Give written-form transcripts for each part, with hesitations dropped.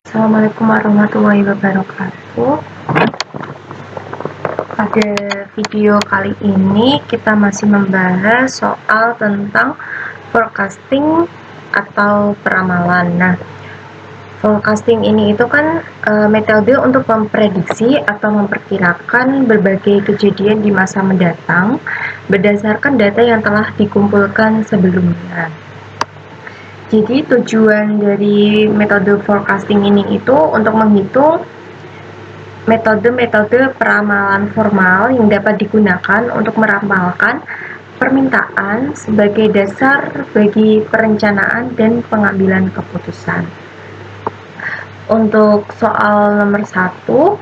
Assalamualaikum warahmatullahi wabarakatuh. Pada video kali ini kita masih membahas soal tentang forecasting atau peramalan. Nah, forecasting ini itu kan metode untuk memprediksi atau memperkirakan berbagai kejadian di masa mendatang berdasarkan data yang telah dikumpulkan sebelumnya. Jadi tujuan dari metode forecasting ini itu untuk menghitung metode-metode peramalan formal yang dapat digunakan untuk meramalkan permintaan sebagai dasar bagi perencanaan dan pengambilan keputusan. Untuk soal nomor 1,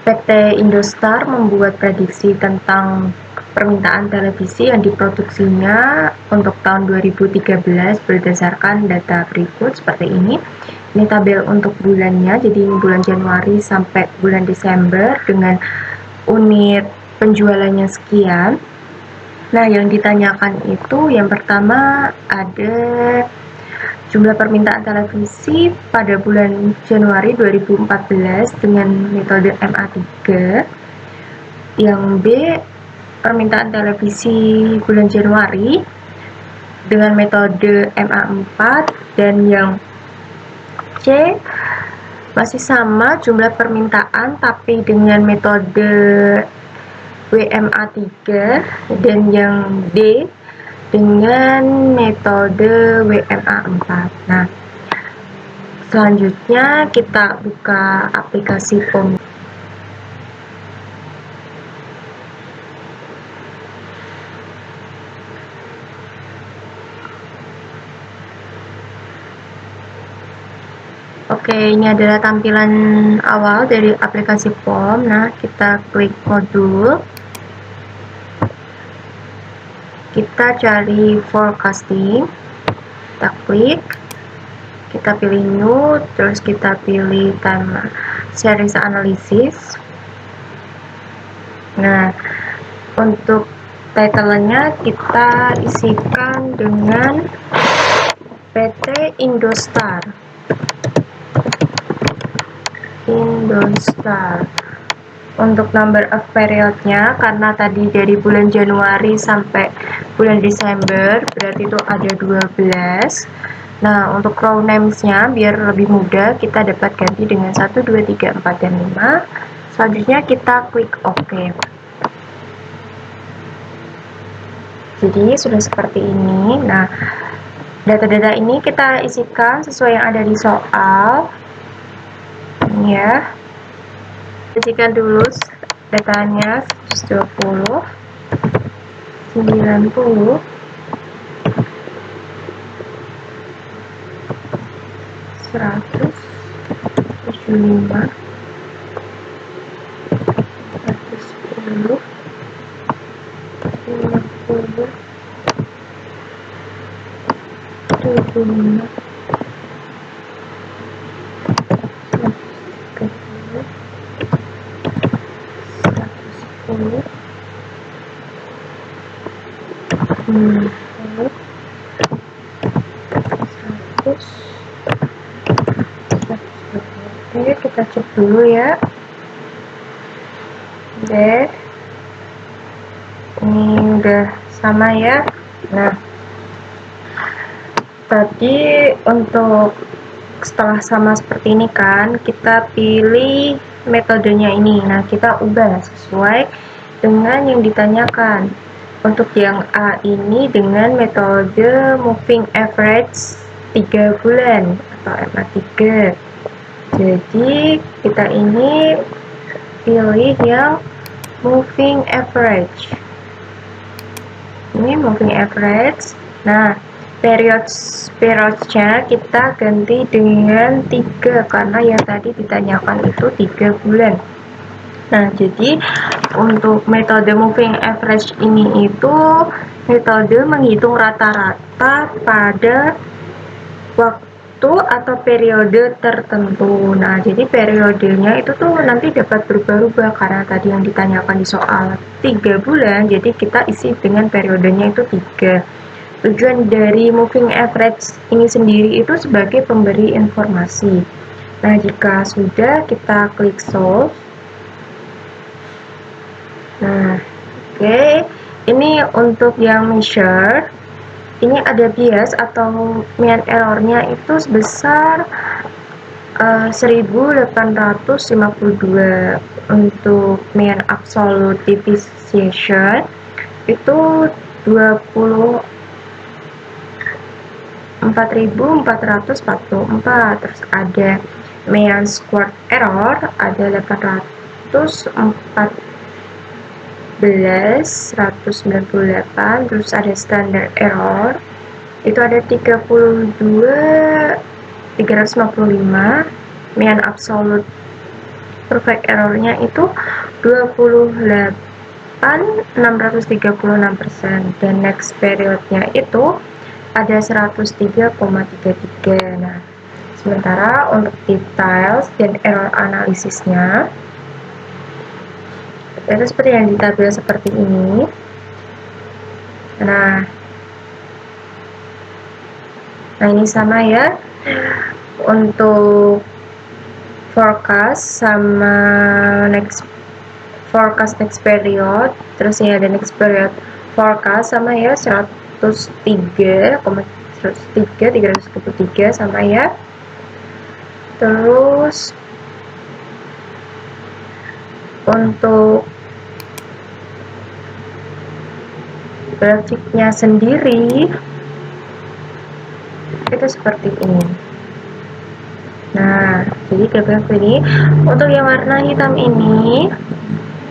PT Indostar membuat prediksi tentang permintaan televisi yang diproduksinya untuk tahun 2013 berdasarkan data berikut seperti ini. Ini tabel untuk bulannya, jadi bulan Januari sampai bulan Desember dengan unit penjualannya sekian. Nah, yang ditanyakan itu yang pertama ada jumlah permintaan televisi pada bulan Januari 2014 dengan metode MA3. Yang B, permintaan televisi bulan Januari dengan metode MA4. Dan yang C, masih sama jumlah permintaan tapi dengan metode WMA3. Dan yang D, dengan metode WMA4. Nah, selanjutnya kita buka aplikasi POM. Oke, ini adalah tampilan awal dari aplikasi POM. Nah, kita klik modul. Kita cari forecasting. Kita klik. Kita pilih new, terus kita pilih time series analysis. Nah, untuk title-nya kita isikan dengan PT Indostar. Untuk number of periodnya, karena tadi dari bulan Januari sampai bulan Desember, berarti itu ada 12. Nah, untuk row names-nya biar lebih mudah, kita dapat ganti dengan 1, 2, 3, 4, dan 5. Selanjutnya kita klik OK. Jadi sudah seperti ini. Nah, data-data ini kita isikan sesuai yang ada di soal. Ini ya. Isikan dulu datanya 120, 90, 100, 75, 110, 50, 75, 130, 110, 100, 120. Oke, kita cek dulu ya. Oke, ini udah sama ya. Nah, tadi untuk setelah sama seperti ini kan, kita pilih metodenya ini. Nah, kita ubah sesuai dengan yang ditanyakan. Untuk yang A ini dengan metode moving average 3 bulan atau MA3. Jadi kita ini pilih yang moving average. Ini moving average. Nah, periodnya kita ganti dengan 3 karena yang tadi ditanyakan itu 3 bulan. Nah, jadi untuk metode moving average ini itu metode menghitung rata-rata pada waktu atau periode tertentu. Nah, jadi periodenya itu tuh nanti dapat berubah-ubah karena tadi yang ditanyakan di soal 3 bulan, jadi kita isi dengan periodenya itu 3. Tujuan dari moving average ini sendiri itu sebagai pemberi informasi. Nah, jika sudah, kita klik solve. Nah, oke. Ini untuk yang measure. Ini ada bias atau mean errornya itu sebesar 1852. Untuk mean absolute deviation itu 24.444. Terus ada mean squared error ada 198. Terus ada standard error itu ada 32.355. mean absolute perfect errornya itu 28.636%, dan next periodnya itu ada 103,33. Nah, sementara untuk details dan error analisisnya itu seperti yang di tabel seperti ini. Nah ini sama ya, untuk forecast sama forecast next period. Terus ini ada next period forecast sama ya, 333 sama ya. Terus untuk grafiknya sendiri itu seperti ini. Nah, jadi grafik ini untuk yang warna hitam ini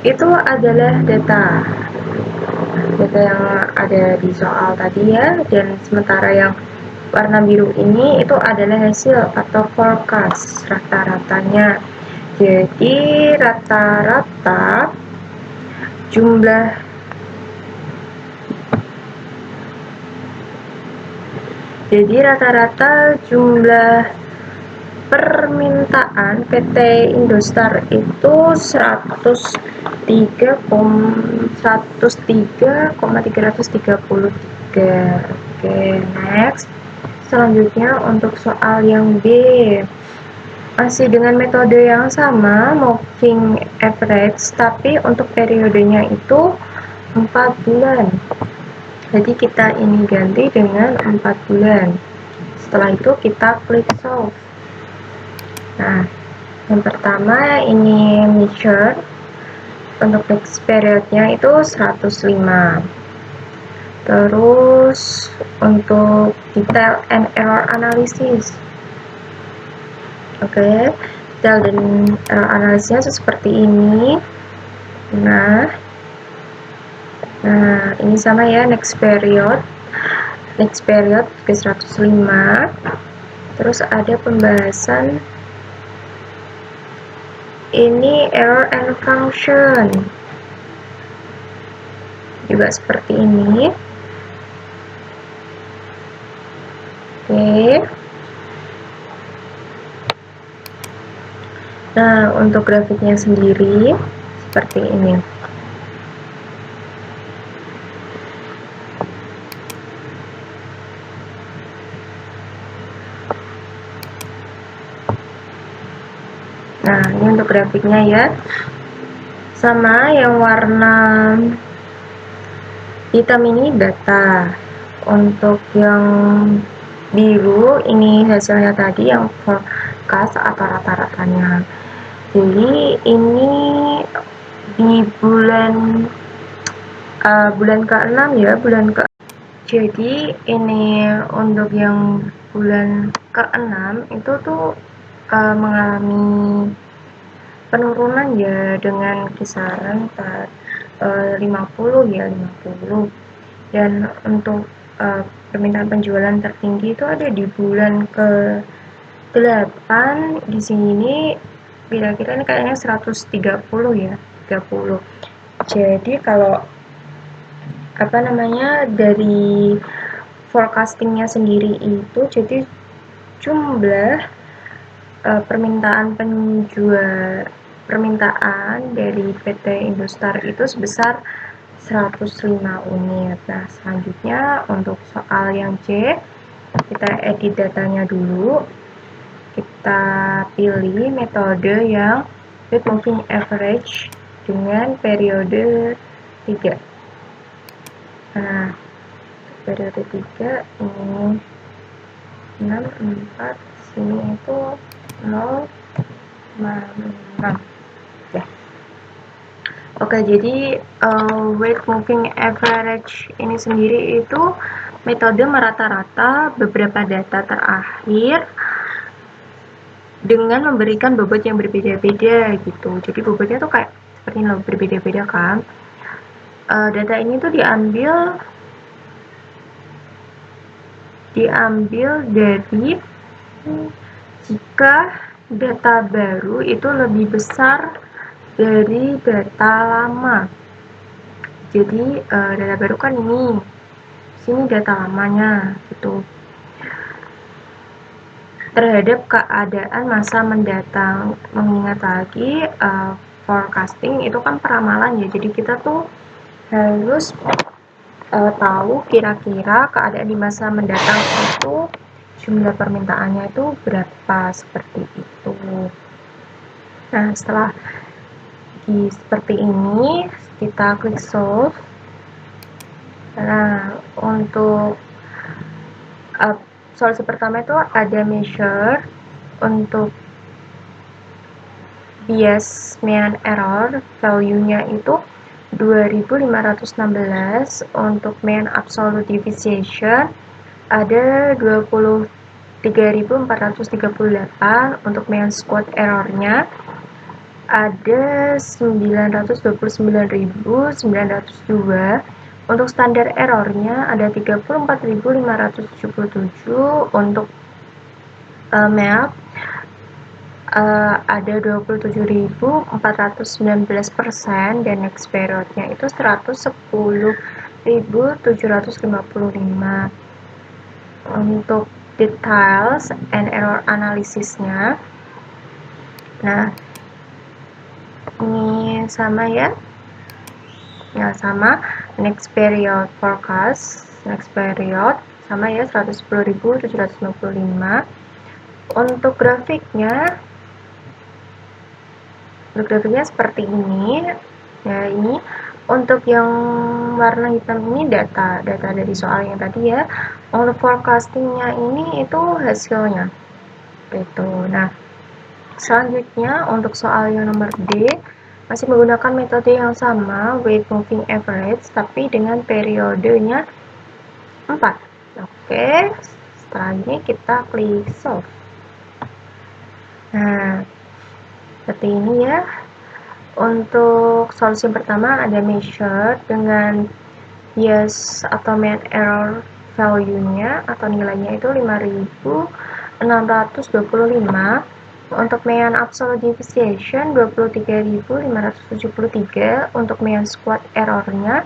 itu adalah data yang ada di soal tadi ya, dan sementara yang warna biru ini itu adalah hasil atau forecast rata-ratanya. Jadi rata-rata jumlah permintaan PT Indostar itu 103,333. Oke, next. Selanjutnya untuk soal yang B, masih dengan metode yang sama, moving average, tapi untuk periodenya itu 4 bulan. Jadi kita ini ganti dengan 4 bulan. Setelah itu kita klik solve. Nah, yang pertama ini measure, untuk next periodnya itu 105. Terus untuk detail and error analysis, oke, detail dan error analisisnya seperti ini. Nah ini sama ya, next period ke 105. Terus ada pembahasan ini error and function juga seperti ini. Oke. Nah, untuk grafiknya sendiri seperti ini. Nah, ini untuk grafiknya ya. Sama yang warna hitam ini data. Untuk yang biru ini hasilnya tadi yang forecast atau rata-ratanya. Jadi ini di bulan ke-6 ya, jadi ini untuk yang bulan ke-6 itu tuh mengalami penurunan ya, dengan kisaran 50 ya, 50. Dan untuk permintaan penjualan tertinggi itu ada di bulan ke-8. Di sini kira-kira ini kayaknya 130 ya, 30. Jadi kalau dari forecastingnya sendiri itu, jadi jumlah permintaan dari PT Indostar itu sebesar 105 unit. Nah, selanjutnya untuk soal yang C, kita edit datanya dulu. Kita pilih metode yang weight moving average dengan periode 3. Nah, periode 3 ini 6, 4, sini itu 0, 6. Ya. Oke, jadi weight moving average ini sendiri itu metode merata-rata beberapa data terakhir dengan memberikan bobot yang berbeda-beda gitu. Jadi bobotnya tuh kayak seperti ini loh, berbeda-beda kan. Data ini tuh diambil dari jika data baru itu lebih besar dari data lama. Jadi data baru kan ini, sini data lamanya gitu. Terhadap keadaan masa mendatang, mengingat lagi forecasting itu kan peramalan ya. Jadi kita tuh harus tahu kira-kira keadaan di masa mendatang itu jumlah permintaannya itu berapa, seperti itu. Nah, setelah seperti ini, kita klik solve. Nah, untuk solusi pertama itu ada measure untuk bias mean error, value-nya itu 2516. Untuk mean absolute deviation ada 23.438. Untuk mean squared error-nya ada 929.902. Untuk standar errornya ada 34.577. Untuk map ada 27.419%, dan next periodnya itu 110.755. Untuk details and error analisisnya, nah ini sama ya. Nah, sama next period forecast, next period sama ya, 110.755. Untuk grafiknya seperti ini. Ya, ini untuk yang warna hitam ini data dari soal yang tadi ya. Untuk forecastingnya ini itu hasilnya gitu. Nah, selanjutnya untuk soal yang nomor D, masih menggunakan metode yang sama, weight moving average, tapi dengan periodenya 4. Oke, setelah ini kita klik solve. Nah, seperti ini ya. Untuk solusi pertama ada measure dengan bias atau mean error value-nya atau nilainya itu 5.625. Untuk mean absolute deviation 23.573. Untuk mean squared error-nya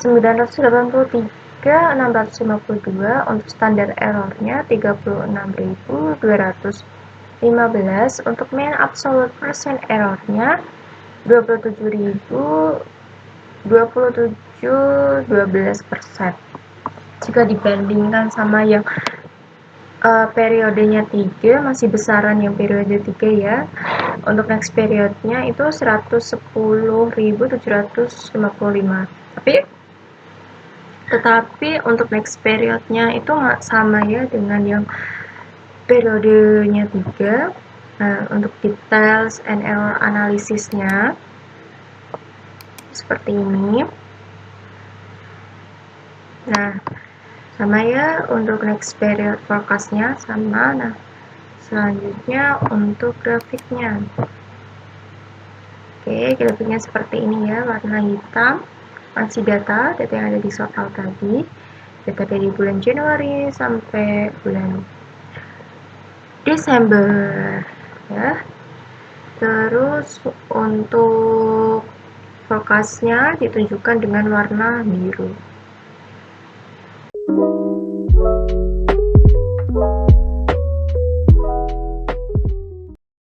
983.652. Untuk standar error-nya 36.215. Untuk mean absolute percent error-nya 27.12%. Jika dibandingkan sama yang periodenya 3, masih besaran yang periode 3 ya. Untuk next periodnya itu 110.755. Tetapi untuk next periodnya itu nggak sama ya dengan yang periodenya 3. Nah, untuk details and error analisisnya seperti ini. Nah, sama ya untuk next period forecastnya sama. Nah, selanjutnya untuk grafiknya. Oke, grafiknya seperti ini ya, warna hitam. Masih data yang ada di soal tadi. Data dari bulan Januari sampai bulan Desember ya. Terus untuk forecastnya ditunjukkan dengan warna biru.